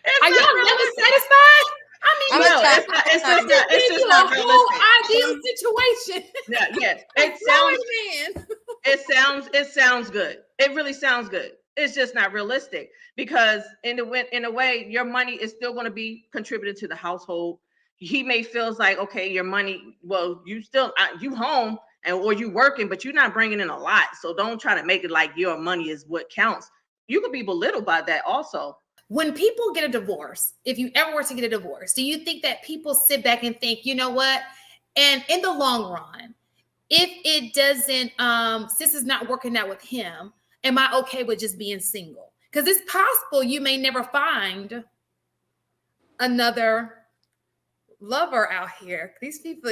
Are It's not y'all never realistic. satisfied? I mean, I'm this a No, man, child. this man it's gave just you not a whole realistic. ideal situation. Yeah, yeah. Like Florida man. It sounds good. It really sounds good. It's just not realistic because in a way, your money is still going to be contributed to the household. He may feels like, okay, your money, well, you still you home and or you working, but you're not bringing in a lot. So don't try to make it like your money is what counts. You could be belittled by that also. When people get a divorce, if you ever were to get a divorce, do you think that people sit back and think, you know what? And in the long run, if it doesn't, this is not working out with him, am I okay with just being single? Because it's possible you may never find another lover out here. These people,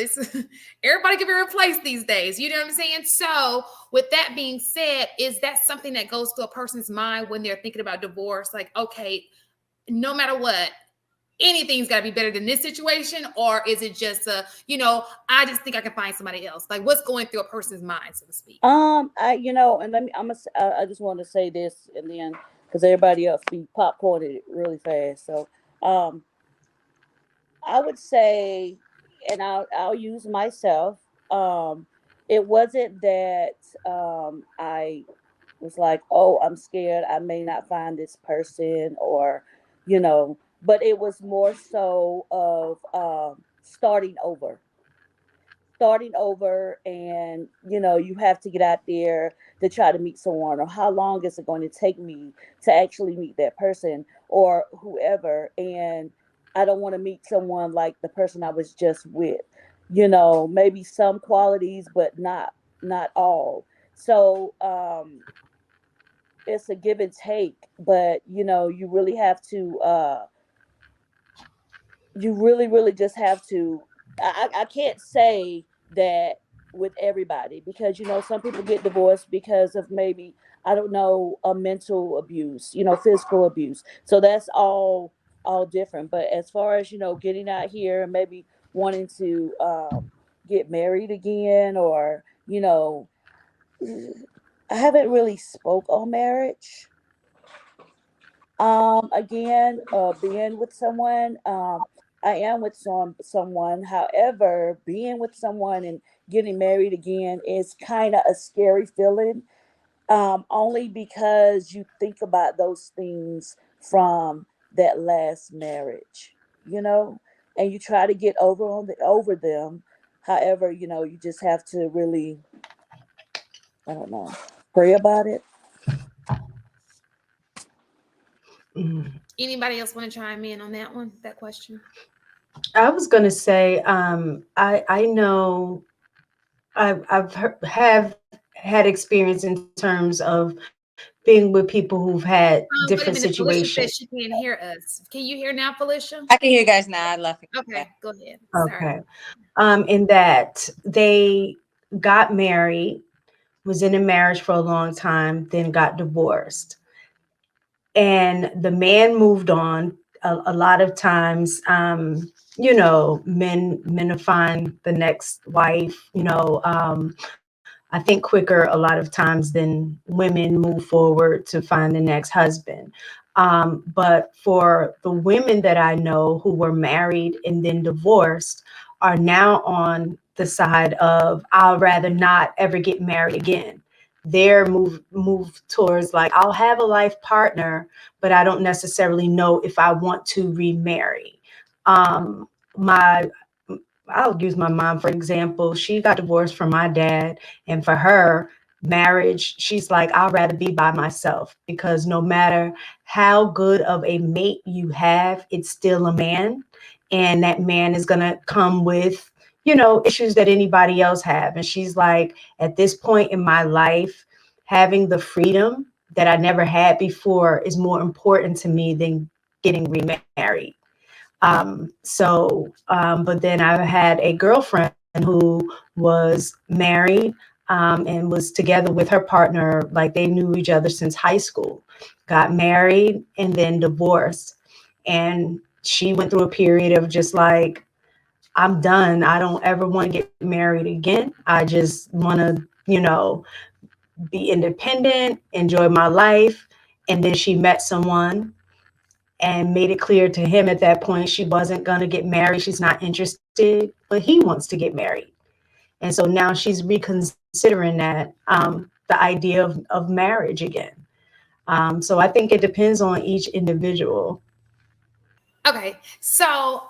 everybody can be replaced these days. You know what I'm saying? So, with that being said, is that something that goes through a person's mind when they're thinking about divorce? Like, okay, no matter what, anything's got to be better than this situation, or is it just I just think I can find somebody else? Like, what's going through a person's mind, so to speak? And let me. I just want to say this, and then because everybody else be popcorning it really fast. So, um, I would say, and I'll use myself. Um, it wasn't that I was like, oh, I'm scared I may not find this person, or, but it was more so of starting over, and you have to get out there to try to meet someone, or how long is it going to take me to actually meet that person or whoever. And I don't want to meet someone like the person I was just with, maybe some qualities, but not all. So it's a give and take, but you really have to you really just have to. I can't say that with everybody, because some people get divorced because of, maybe, I don't know, a mental abuse, physical abuse. So that's all different. But as far as getting out here and maybe wanting to get married again, or I haven't really spoke on marriage again, being with someone. I am with someone. However, being with someone and getting married again is kind of a scary feeling. Only because you think about those things from that last marriage, you know, and you try to get over them. However, you just have to really, I don't know, pray about it. Anybody else want to chime in on that question? I was going to say, I know have had experience in terms of being with people who've had different Wait a minute. Felicia situations. says she can't hear us. Can you hear now, Felicia? I can hear you guys now. I left. Okay, go ahead. Sorry. Okay. In that they got married, was in a marriage for a long time, then got divorced. And the man moved on. A lot of times, men find the next wife, I think quicker a lot of times than women move forward to find the next husband. But for the women that I know who were married and then divorced are now on the side of, I'll rather not ever get married again. Their move towards, like, I'll have a life partner, but I don't necessarily know if I want to remarry. My I'll use my mom, for example. She got divorced from my dad. And for her, marriage, she's like, I'd rather be by myself, because no matter how good of a mate you have, it's still a man. And that man is going to come with, issues that anybody else have. And she's like, at this point in my life, having the freedom that I never had before is more important to me than getting remarried. But then I had a girlfriend who was married, and was together with her partner, like they knew each other since high school, got married and then divorced. And she went through a period of just like, I'm done. I don't ever want to get married again. I just want to, be independent, enjoy my life. And then she met someone, and made it clear to him at that point she wasn't going to get married. She's not interested, but he wants to get married. And so now she's reconsidering that, the idea of marriage again. So I think it depends on each individual. Okay, so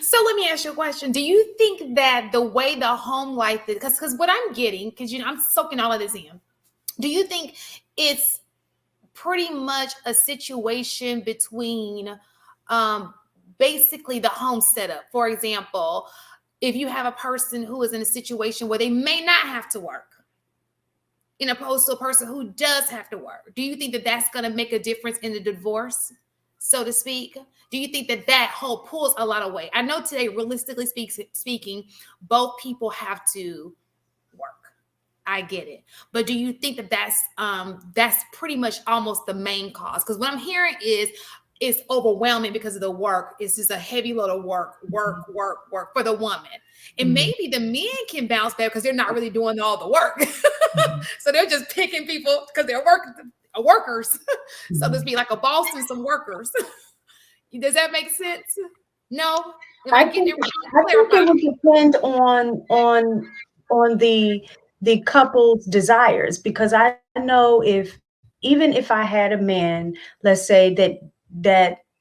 so let me ask you a question. Do you think that the way the home life is, because what I'm getting, because I'm soaking all of this in, do you think it's pretty much a situation between basically the home setup? For example, if you have a person who is in a situation where they may not have to work, in opposed to a person who does have to work, do you think that that's going to make a difference in the divorce, so to speak? Do you think that that whole pulls a lot of weight? I know today, realistically speaking, both people have to work. I get it, but do you think that that's pretty much almost the main cause? Because what I'm hearing is it's overwhelming because of the work. It's just a heavy load of work for the woman. And maybe the men can bounce back because they're not really doing all the work. So they're just picking people because they're workers. So to speak, like a boss and some workers. Does that make sense? No? Am I getting it I think it would depend on the couple's desires, because I know if, even if I had a man, let's say that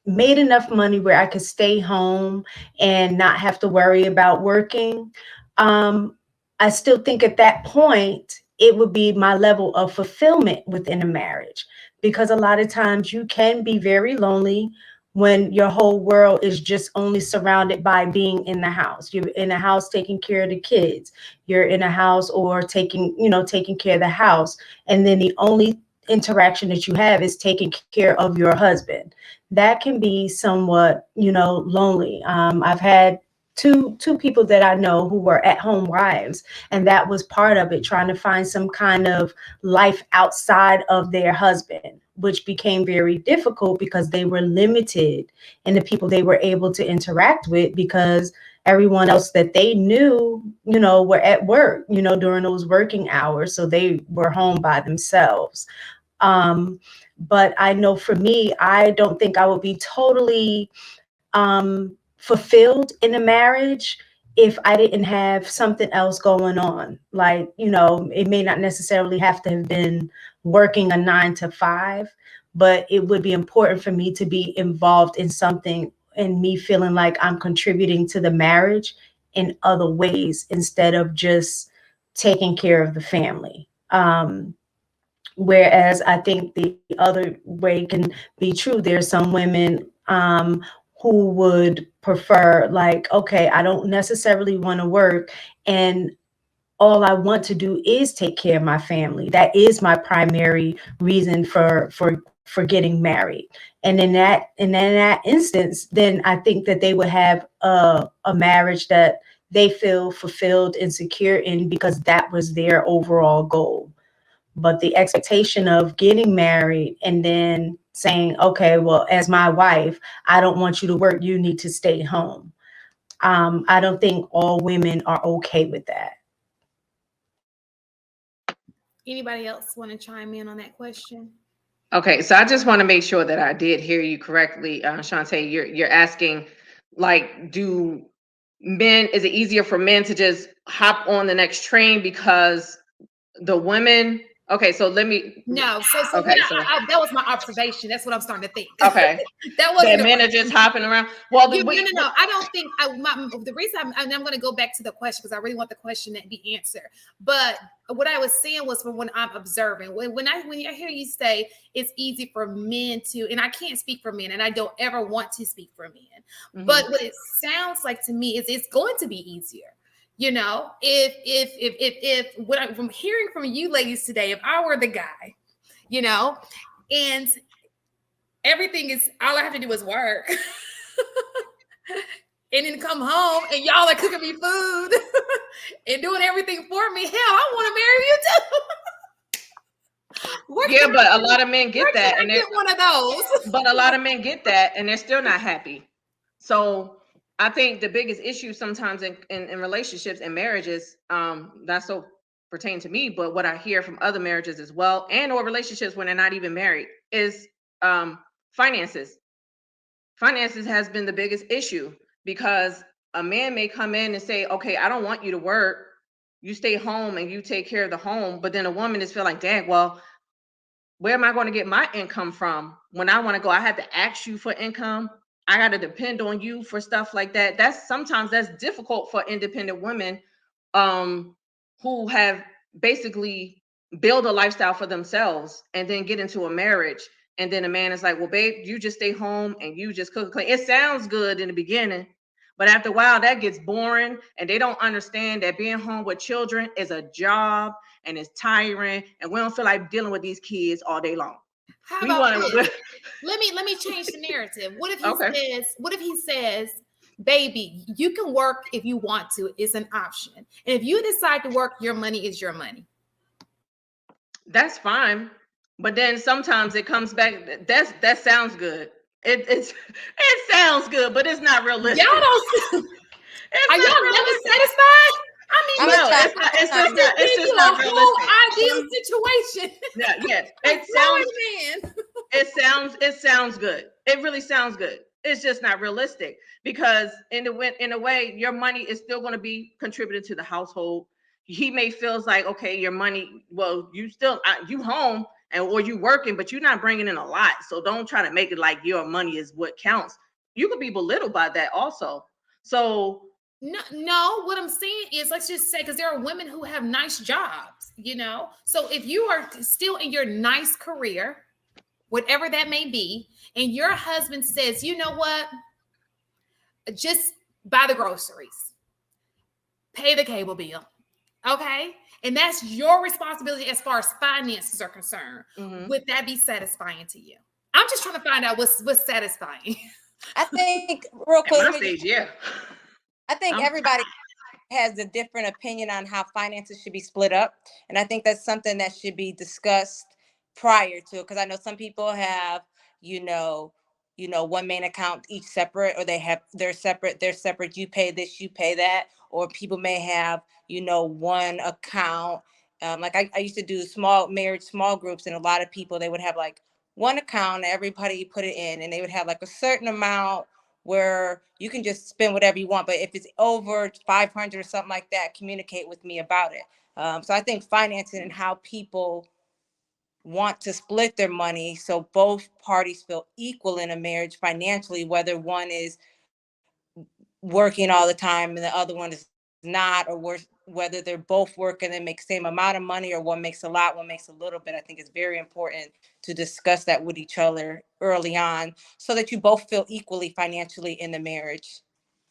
made enough money where I could stay home and not have to worry about working, I still think at that point it would be my level of fulfillment within a marriage, because a lot of times you can be very lonely when your whole world is just only surrounded by being in the house. You're in a house taking care of the kids. You're in a house or taking care of the house. And then the only interaction that you have is taking care of your husband. That can be somewhat, lonely. I've had two people that I know who were at home wives, and that was part of it, trying to find some kind of life outside of their husband, which became very difficult because they were limited in the people they were able to interact with, because everyone else that they knew, were at work, during those working hours. So they were home by themselves. But I know for me, I don't think I would be totally fulfilled in a marriage if I didn't have something else going on. Like, it may not necessarily have to have been working a 9 to 5, but it would be important for me to be involved in something and me feeling like I'm contributing to the marriage in other ways instead of just taking care of the family. Whereas I think the other way can be true. There's some women who would prefer, like, okay, I don't necessarily want to work, and all I want to do is take care of my family. That is my primary reason for getting married. And in that instance, then I think that they would have a marriage that they feel fulfilled and secure in, because that was their overall goal. But the expectation of getting married and then saying, okay, well, as my wife, I don't want you to work, you need to stay home. I don't think all women are okay with that. Anybody else want to chime in on that question? Okay, so I just want to make sure that I did hear you correctly, Shantae. You're asking, like, is it easier for men to just hop on the next train because the women? Okay, so let me. No, so Okay, that was my observation. That's what I'm starting to think. Okay, That wasn't that men are just hopping around. Well, no. I don't think the reason I'm going to go back to the question, because I really want the question to be answered. But what I was saying was, from when I'm observing, when I hear you say it's easy for men to, and I can't speak for men, and I don't ever want to speak for men, but what it sounds like to me is it's going to be easier. If what I'm hearing from you ladies today, if I were the guy, and everything is, all I have to do is work and then come home and y'all are cooking me food and doing everything for me, hell, I want to marry you too. Yeah, but a lot of men get that, and get one of those. But a lot of men get that, and they're still not happy. So I think the biggest issue sometimes in relationships and marriages, not so pertain to me, but what I hear from other marriages as well, and or relationships when they're not even married, is finances. finances has been the biggest issue, because a man may come in and say, okay, I don't want you to work. You stay home and you take care of the home. But then a woman is feel like, dang, well, where am I going to get my income from when I want to go? I have to ask you for income. I got to depend on you for stuff like that. That's difficult for independent women, um, who have basically build a lifestyle for themselves and then get into a marriage. And then a man is like, well, babe, you just stay home and you just cook and clean. It sounds good in the beginning, but after a while, that gets boring. And they don't understand that being home with children is a job and it's tiring. And we don't feel like dealing with these kids all day long. How We about want this? to. Let me change the narrative. Okay. What if he says, baby, you can work if you want to, it's an option. And if you decide to work, your money is your money. That's fine. But then sometimes it comes back. That sounds good. It sounds good, but it's not realistic. Y'all don't It's are not y'all never realistic. satisfied? I I'm mean, a No, child. it's give just you a not whole realistic. ideal situation. Yeah, yeah. Like It sounds man. it sounds good. It really sounds good. It's just not realistic, because in a way, your money is still going to be contributed to the household. He may feels like, okay, your money, well, you still you home and or you working, but you're not bringing in a lot. So don't try to make it like your money is what counts. You could be belittled by that also. So No, what I'm saying is, let's just say, because there are women who have nice jobs, you know. So if you are still in your nice career, whatever that may be, and your husband says, you know what, just buy the groceries, pay the cable bill, okay? And that's your responsibility as far as finances are concerned. mhm. Would that be satisfying to you? I'm just trying to find out what's satisfying. I think real At quick, my let me stage, yeah. I think I'm everybody has a different opinion on how finances should be split up. And I think that's something that should be discussed prior to, because I know some people have, you know, one main account each separate, or they have they're separate, you pay this, you pay that, or people may have, one account. Like I used to do small marriage, small groups, and a lot of people, they would have like one account, everybody put it in, and they would have like a certain amount where you can just spend whatever you want. But if it's over 500 or something like that, communicate with me about it. So I think financing and how people want to split their money so both parties feel equal in a marriage financially, whether one is working all the time and the other one is not, or whether they're both working and make the same amount of money, or one makes a lot, one makes a little bit. I think it's very important to discuss that with each other early on so that you both feel equally financially in the marriage.